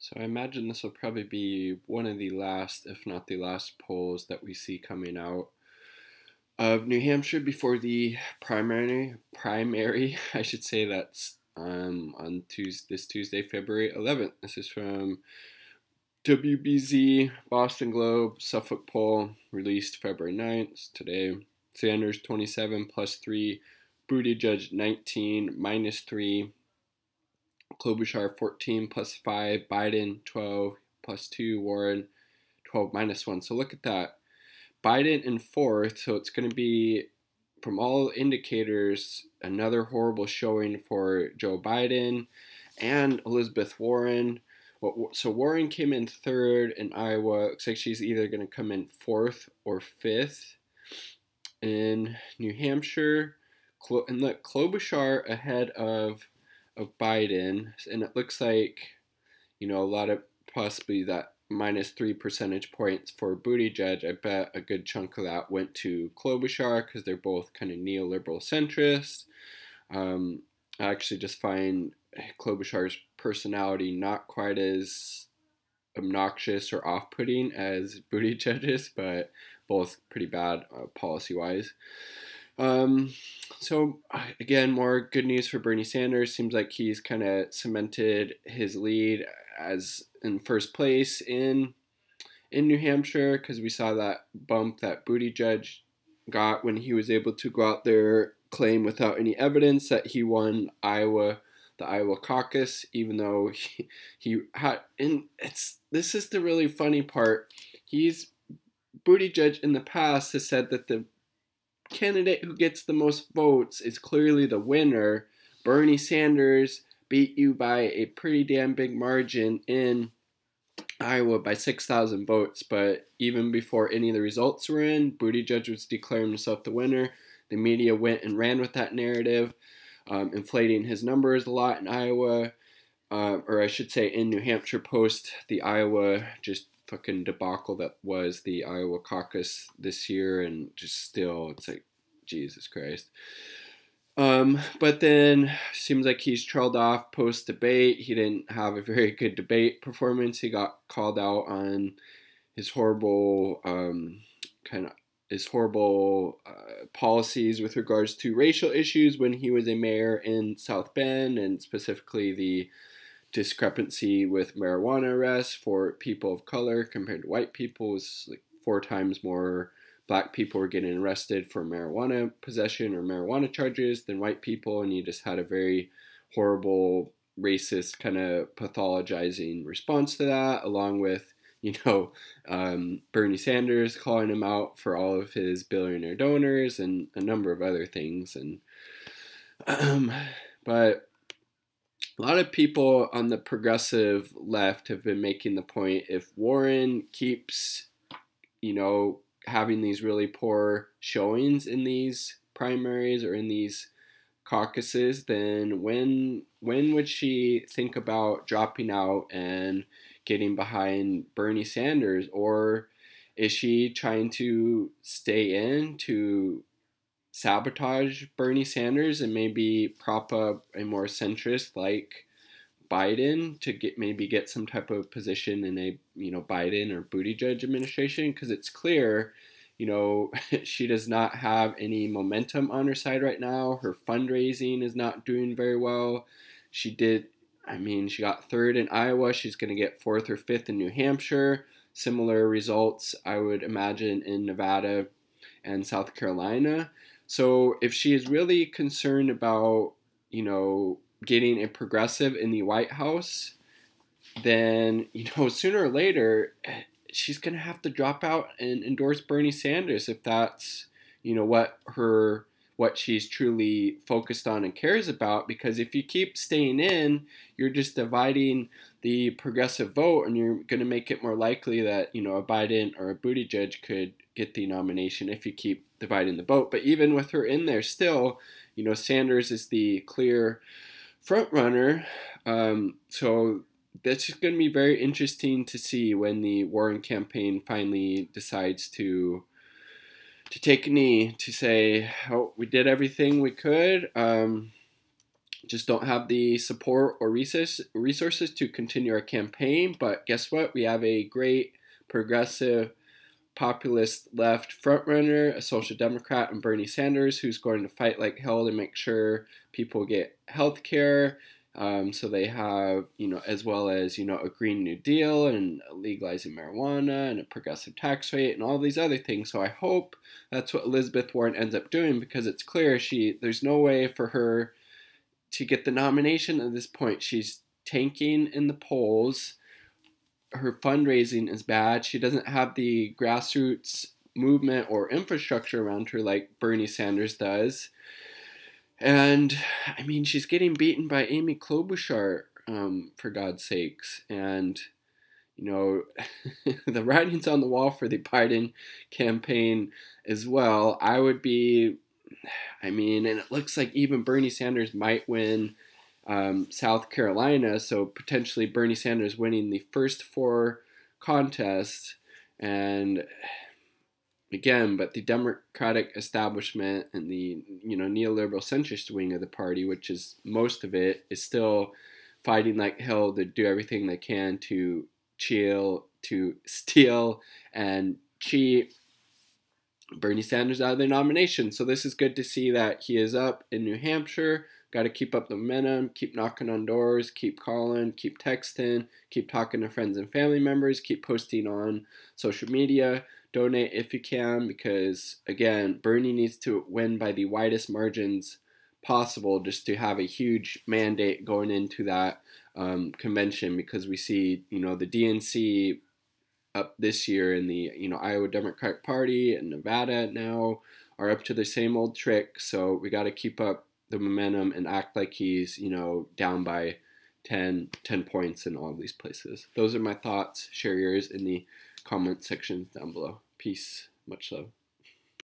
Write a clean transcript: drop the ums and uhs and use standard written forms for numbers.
So I imagine this will probably be one of the last, if not the last, polls that we see coming out of New Hampshire before the primary, I should say. That's on this Tuesday, February 11th. This is from WBZ, Boston Globe, Suffolk poll, released February 9th, today. Sanders 27 plus 3, Buttigieg 19 minus 3, Klobuchar 14 plus 5, Biden 12 plus 2, Warren 12 minus 1. So look at that. Biden in fourth, so it's going to be, from all indicators, another horrible showing for Joe Biden and Elizabeth Warren. So Warren came in third in Iowa. Looks like she's either going to come in fourth or fifth in New Hampshire. And look, Klobuchar ahead of Biden, and it looks like, a lot of possibly that minus 3 percentage points for Buttigieg. I bet a good chunk of that went to Klobuchar because they're both kind of neoliberal centrists. I actually just find Klobuchar's personality not quite as obnoxious or off-putting as Buttigieg's, but both pretty bad policy-wise. So again, more good news for Bernie Sanders. Seems like he's kind of cemented his lead as in first place in New Hampshire, because we saw that bump that Buttigieg got when he was able to go out there, claim without any evidence that he won the Iowa caucus, even though he had. And this is the really funny part. Buttigieg in the past has said that the candidate who gets the most votes is clearly the winner. Bernie Sanders beat you by a pretty damn big margin in Iowa by 6,000 votes, but even before any of the results were in, Buttigieg was declaring himself the winner. The media went and ran with that narrative, inflating his numbers a lot in Iowa, or I should say in New Hampshire, post the Iowa just fucking debacle that was the Iowa caucus this year, and just still, it's like, Jesus Christ. But then seems like he's trailed off post debate. He didn't have a very good debate performance. He got called out on his horrible policies with regards to racial issues when he was a mayor in South Bend, and specifically the discrepancy with marijuana arrests for people of color compared to white people. Was like 4 times more black people were getting arrested for marijuana possession or marijuana charges than white people, and he just had a very horrible, racist, kind of pathologizing response to that, along with, Bernie Sanders calling him out for all of his billionaire donors and a number of other things. And but a lot of people on the progressive left have been making the point, if Warren keeps, having these really poor showings in these primaries or in these caucuses, then when would she think about dropping out and getting behind Bernie Sanders? Or is she trying to stay in to sabotage Bernie Sanders and maybe prop up a more centrist like Biden to get some type of position in a Biden or Buttigieg administration? Because it's clear, she does not have any momentum on her side right now. Her fundraising is not doing very well. She got third in Iowa. She's going to get fourth or fifth in New Hampshire. Similar results, I would imagine, in Nevada and South Carolina. So if she is really concerned about, getting a progressive in the White House, then, sooner or later, she's going to have to drop out and endorse Bernie Sanders if that's, what she's truly focused on and cares about. Because if you keep staying in, you're just dividing the progressive vote, and you're going to make it more likely that, a Biden or a Buttigieg could get the nomination if you keep dividing the vote. But even with her in there still, Sanders is the clear front runner. So that's just going to be very interesting to see when the Warren campaign finally decides to take a knee, to say, oh, we did everything we could. just don't have the support or resources to continue our campaign. But guess what? We have a great progressive populist left frontrunner, a social democrat, and Bernie Sanders, who's going to fight like hell to make sure people get health care. So they have, as well as, a Green New Deal and legalizing marijuana and a progressive tax rate and all these other things. So I hope that's what Elizabeth Warren ends up doing, because it's clear there's no way for her to get the nomination at this point. She's tanking in the polls. Her fundraising is bad. She doesn't have the grassroots movement or infrastructure around her like Bernie Sanders does. And I mean, she's getting beaten by Amy Klobuchar, for God's sakes. And, the writing's on the wall for the Biden campaign as well. And it looks like even Bernie Sanders might win South Carolina, so potentially Bernie Sanders winning the first 4 contests. And again, but the Democratic establishment and the neoliberal centrist wing of the party, which is most of it, is still fighting like hell to do everything they can to steal and cheat Bernie Sanders out of the nomination. So this is good to see that he is up in New Hampshire. Got to keep up the momentum, keep knocking on doors, keep calling, keep texting, keep talking to friends and family members, keep posting on social media, donate if you can, because again, Bernie needs to win by the widest margins possible just to have a huge mandate going into that convention, because we see, the DNC up this year, and the Iowa Democratic Party and Nevada now are up to the same old trick. So we got to keep up the momentum and act like he's down by 10 points in all of these places. Those are my thoughts. Share yours in the comment sections down below. Peace. Much love.